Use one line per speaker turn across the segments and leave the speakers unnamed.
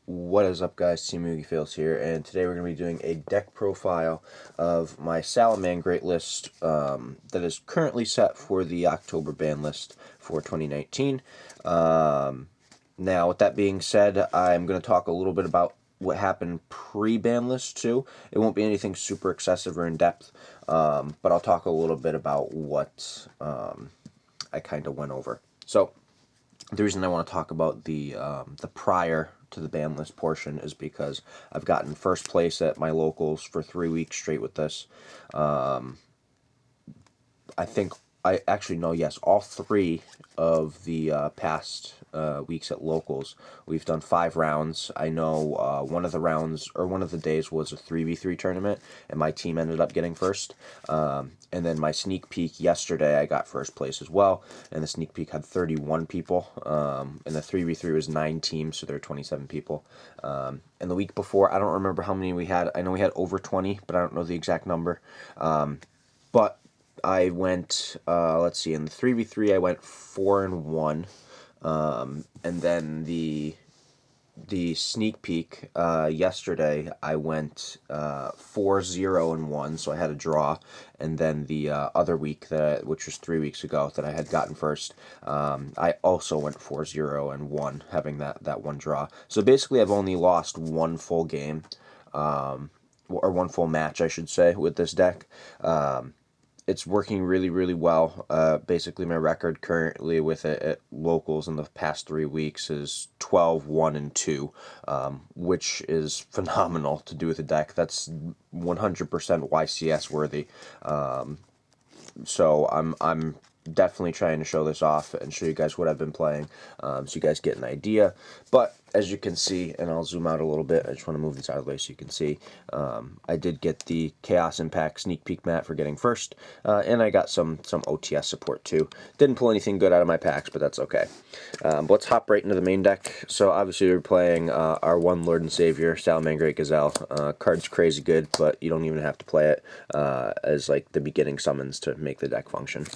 What is up, guys? Team Moogie Fails here, and today we're going to be doing a deck profile of my Salamangreat list that is currently set for the October ban list for 2019. Now, with that being said, I'm going to talk a little bit about what happened pre-ban list too. It won't be anything super excessive or in-depth, but I'll talk a little bit about what I kind of went over. So, the reason I want to talk about the prior to the ban list portion is because I've gotten first place at my locals for 3 weeks straight with this. I think I actually know, yes, all 3 of the past weeks at locals, we've done 5 rounds. I know one of the rounds, or one of the days, was a 3v3 tournament, and my team ended up getting first. And then my sneak peek yesterday, I got first place as well, and the sneak peek had 31 people, and the 3v3 was 9 teams, so there were 27 people. And the week before, I don't remember how many we had. I know we had over 20, but I don't know the exact number. But I went, let's see, in the 3v3 I went 4-1, and then the sneak peek yesterday I went 4-0-1, so I had a draw, and then the other week, which was 3 weeks ago, that I had gotten first, I also went 4-0-1, having that one draw. So basically I've only lost one full game, or one full match, I should say, with this deck. It's working really, really well. Basically, my record currently with it at locals in the past 3 weeks is 12-1-2, which is phenomenal to do with a deck. That's 100% YCS worthy. So I'm definitely trying to show this off and show you guys what I've been playing, so you guys get an idea. But as you can see, and I'll zoom out a little bit, I just want to move this out of the way so you can see, I did get the Chaos Impact Sneak Peek mat for getting first, and I got some OTS support too. Didn't pull anything good out of my packs, but that's okay. But let's hop right into the main deck. So obviously we're playing our one Lord and Savior, Salamangreat Gazelle. Card's crazy good, but you don't even have to play it as like the beginning summons to make the deck function.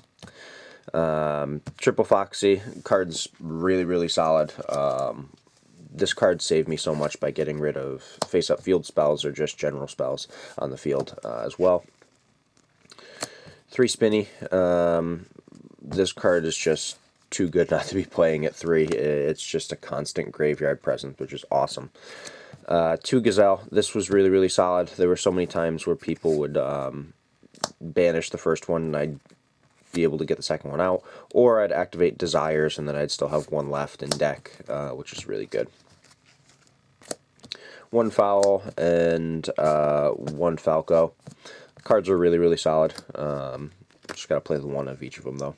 Triple Foxy, card's really, really solid. This card saved me so much by getting rid of face-up field spells or just general spells on the field as well. 3 Spinny. This card is just too good not to be playing at 3. It's just a constant graveyard presence, which is awesome. 2 Gazelle. This was really, really solid. There were so many times where people would banish the first one, and I'd be able to get the second one out, or I'd activate Desires, and then I'd still have one left in deck, which is really good. 1 Foul and 1 Falco. Cards are really, really solid. Just got to play the one of each of them, though.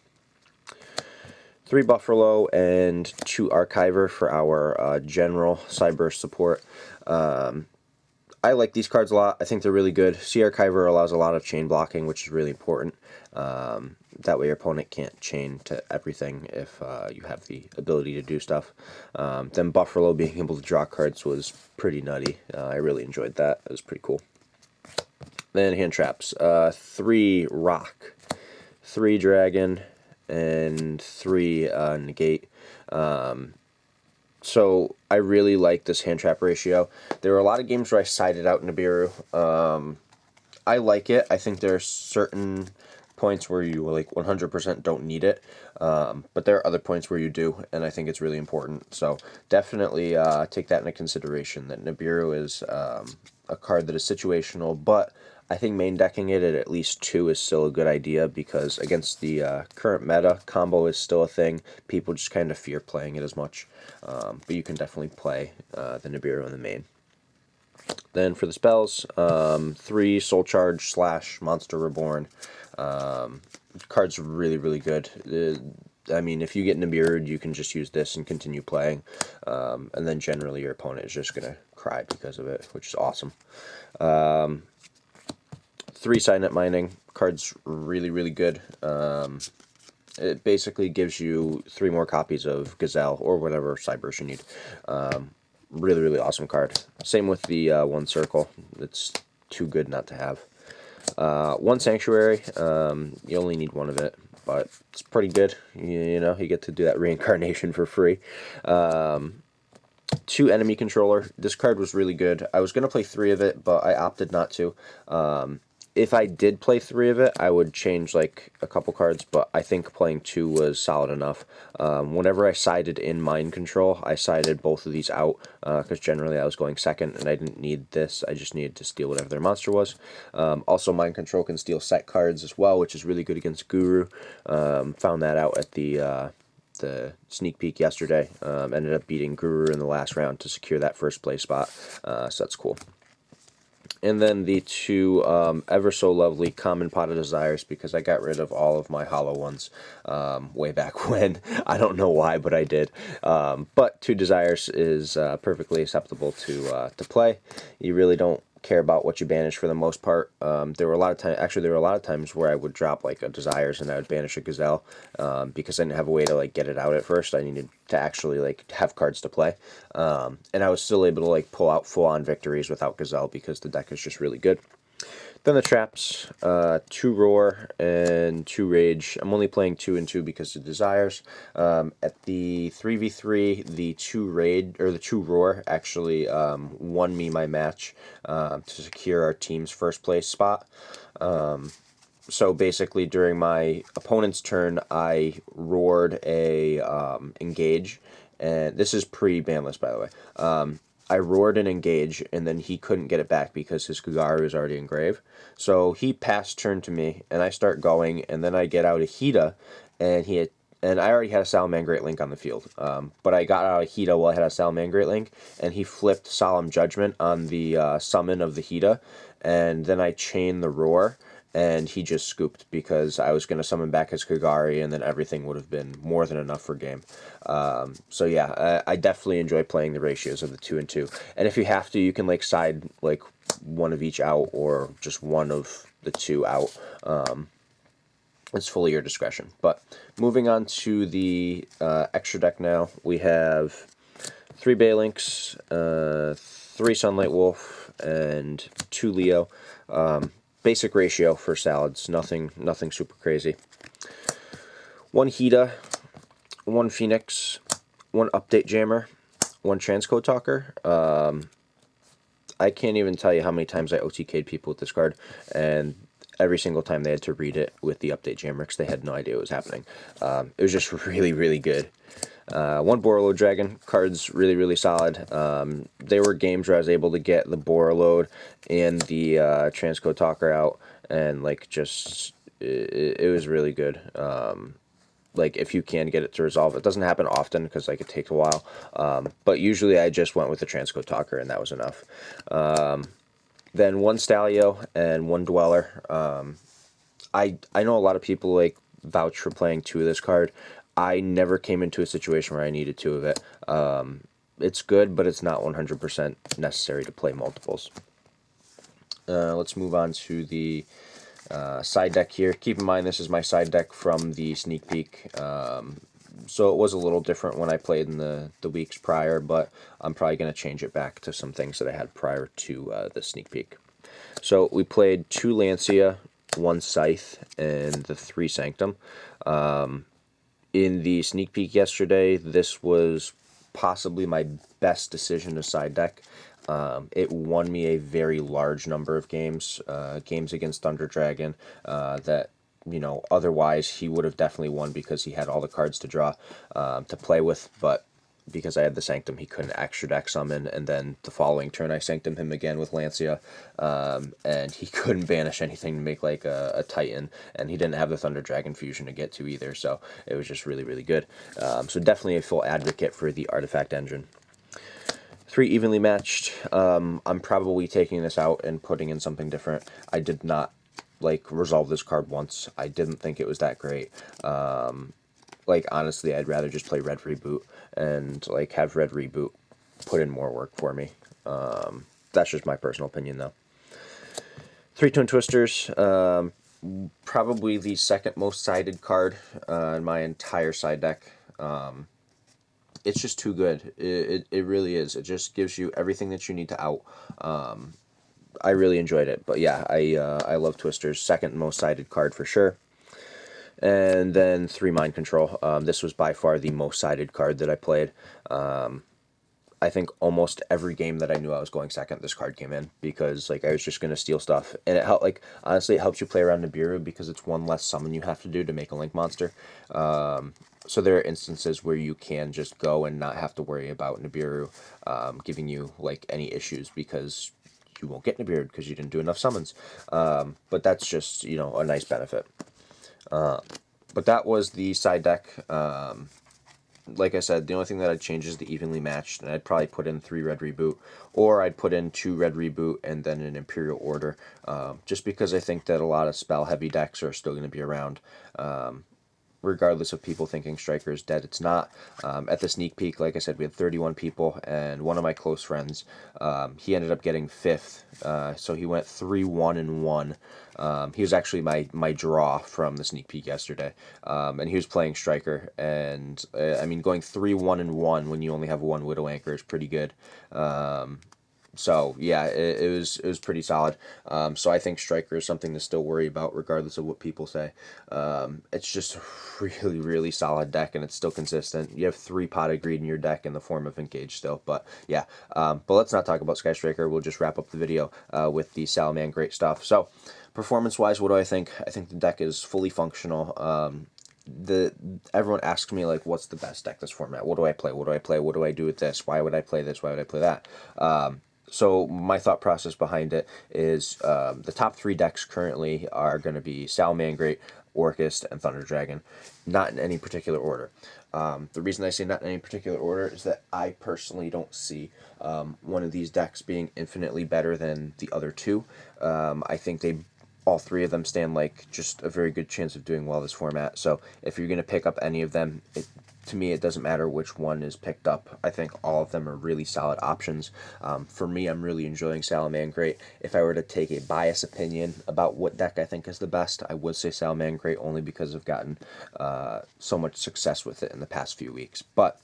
3 Buffalo and 2 Archiver for our general Cyburst support. I like these cards a lot. I think they're really good. Sea Archiver allows a lot of chain blocking, which is really important. That way your opponent can't chain to everything if you have the ability to do stuff. Then Buffalo being able to draw cards was pretty nutty. I really enjoyed that. It was pretty cool. Then hand traps. 3 Rock, 3 Dragon, and 3 Negate. So I really like this hand trap ratio. There were a lot of games where I sided out Nibiru. I like it. I think there are certain points where you like 100% don't need it, but there are other points where you do, and I think it's really important. So definitely take that into consideration, that Nibiru is a card that is situational, but I think main decking it at least 2 is still a good idea, because against the current meta, combo is still a thing. People just kind of fear playing it as much, but you can definitely play the Nibiru in the main. Then for the spells, 3 Soul Charge / Monster Reborn. Card's really, really good. I mean, if you get Nibiru, you can just use this and continue playing, and then generally your opponent is just going to cry because of it, which is awesome. 3 Signet Mining. Card's really, really good. It basically gives you 3 more copies of Gazelle or whatever Cyburst you need. Really, really awesome card. Same with the 1 Circle. It's too good not to have. 1 Sanctuary. You only need 1 of it, but it's pretty good. You know, you get to do that reincarnation for free. 2 enemy controller. This card was really good. I was going to play 3 of it, but I opted not to. If I did play 3 of it, I would change like a couple cards, but I think playing 2 was solid enough. Whenever I sided in mind control, I sided both of these out, because generally I was going second and I didn't need this. I just needed to steal whatever their monster was. Also, mind control can steal set cards as well, which is really good against Guru. Found that out at the sneak peek yesterday. Ended up beating Guru in the last round to secure that first place spot, so that's cool. And then the 2 ever so lovely Common Pot of Desires, because I got rid of all of my hollow ones way back when. I don't know why, but I did. But 2 Desires is perfectly acceptable to play. You really don't care about what you banish for the most part. There were a lot of times where I would drop like a Desires and I would banish a Gazelle, because I didn't have a way to like get it out at first. I needed to actually like have cards to play, and I was still able to like pull out full-on victories without Gazelle because the deck is just really good. Then the traps, 2 Roar and 2 Rage. I'm only playing 2 and 2 because of Desires. At the 3v3, the 2 Rage, or the 2 Roar actually won me my match to secure our team's first place spot. So basically during my opponent's turn, I roared a engage, and this is pre-banlist, by the way. I roared an engage, and then he couldn't get it back because his Kugari was already engraved. So he passed turn to me, and I start going, and then I get out a Hida, and I already had a Salamangreat Link on the field. But I got out a Hida while I had a Salamangreat Link, and he flipped Solemn Judgment on the summon of the Hida, and then I chained the Roar, and he just scooped because I was going to summon back his Kagari, and then everything would have been more than enough for game. So yeah, I definitely enjoy playing the ratios of the 2 and 2. And if you have to, you can like side like one of each out or just one of the 2 out. It's fully your discretion. But moving on to the extra deck now, we have 3 Baelinks, 3 Sunlight Wolf, and 2 Leo. Basic ratio for salads, nothing super crazy. 1 Hida, 1 Phoenix, 1 Update Jammer, 1 Transcode Talker. I can't even tell you how many times I OTK'd people with this card, and every single time they had to read it with the Update Jammer because they had no idea what was happening. It was just really, really good. 1 Borreload Dragon. Cards really, really solid. There were games where I was able to get the Borreload and the Transcode Talker out, and like just it was really good. Like if you can get it to resolve, it doesn't happen often because like it takes a while. But usually I just went with the Transcode Talker and that was enough. Then 1 Stalio and 1 Dweller. I know a lot of people like vouch for playing 2 of this card. I never came into a situation where I needed 2 of it. It's good, but it's not 100% necessary to play multiples. Let's move on to the side deck here. Keep in mind this is my side deck from the sneak peek. So it was a little different when I played in the weeks prior, but I'm probably going to change it back to some things that I had prior to the sneak peek. So we played 2 Lancia, 1 Scythe, and the 3 Sanctum. In the sneak peek yesterday, this was possibly my best decision to side deck. It won me a very large number of games, games against Thunder Dragon, that, you know, otherwise he would have definitely won because he had all the cards to draw to play with, but because I had the Sanctum, he couldn't extra deck summon, and then the following turn I Sanctum him again with Lancia, and he couldn't banish anything to make like a Titan, and he didn't have the Thunder Dragon fusion to get to either, so it was just really, really good. So definitely a full advocate for the Artifact Engine. 3 evenly matched. I'm probably taking this out and putting in something different. I did not like resolve this card once. I didn't think it was that great. Like honestly, I'd rather just play Red Reboot and like have Red Reboot put in more work for me. That's just my personal opinion though. 3 Twin Twisters. Probably the second most sided card in my entire side deck. It's just too good. It really is. It just gives you everything that you need to out. I really enjoyed it. But yeah, I love Twisters. Second most sided card for sure. And then 3 Mind Control. This was by far the most sided card that I played. I I think almost every game that I knew I was going second, this card came in, because like I was just gonna steal stuff, and it helped. Like honestly, it helps you play around Nibiru because it's one less summon you have to do to make a link monster. So there are instances where you can just go and not have to worry about Nibiru giving you like any issues, because you won't get Nibiru because you didn't do enough summons. But that's just, you know, a nice benefit. But that was the side deck. Like I said, the only thing that I'd change is the evenly matched, and I'd probably put in 3 red reboot, or I'd put in 2 red reboot and then an Imperial Order, just because I think that a lot of spell heavy decks are still going to be around. Regardless of people thinking Striker is dead, it's not. At the sneak peek, like I said, we had 31 people, and one of my close friends, he ended up getting 5th, so he went 3-1-1. He was actually my draw from the sneak peek yesterday, and he was playing Striker, and I mean, going 3-1-1 when you only have 1 Widow Anchor is pretty good. So yeah, it was pretty solid. So I think Striker is something to still worry about, regardless of what people say. It's just a really solid deck, and it's still consistent. You have 3 Potted Greed in your deck in the form of Engage still, but yeah. But let's not talk about Sky Striker. We'll just wrap up the video with the Salamangreat stuff. So performance-wise, what do I think? I think the deck is fully functional. Everyone asks me like, what's the best deck this format? What do I play? What do I play? What do I do with this? Why would I play this? Why would I play that? So my thought process behind it is the top 3 decks currently are going to be Salamangreat, Orcust, and Thunder Dragon, not in any particular order. The reason I say not in any particular order is that I personally don't see one of these decks being infinitely better than the other 2. I think all 3 of them stand like just a very good chance of doing well this format. So if you're going to pick up any of them, to me, it doesn't matter which one is picked up. I think all of them are really solid options. For me, I'm really enjoying Salamangreat. If I were to take a biased opinion about what deck I think is the best, I would say Salamangreat, only because I've gotten so much success with it in the past few weeks. But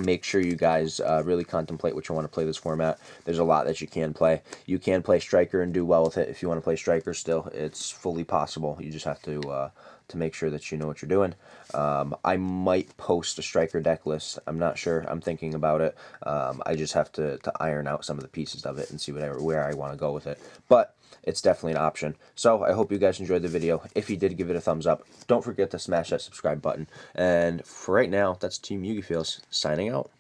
make sure you guys really contemplate what you want to play this format. There's a lot that you can play. You can play Striker and do well with it. If you want to play Striker still, it's fully possible. You just have to make sure that you know what you're doing. I might post a Striker deck list. I'm not sure. I'm thinking about it. I just have to iron out some of the pieces of it and see where I want to go with it. But it's definitely an option. So I hope you guys enjoyed the video. If you did, give it a thumbs up. Don't forget to smash that subscribe button. And for right now, that's Team Yugi Feels signing out.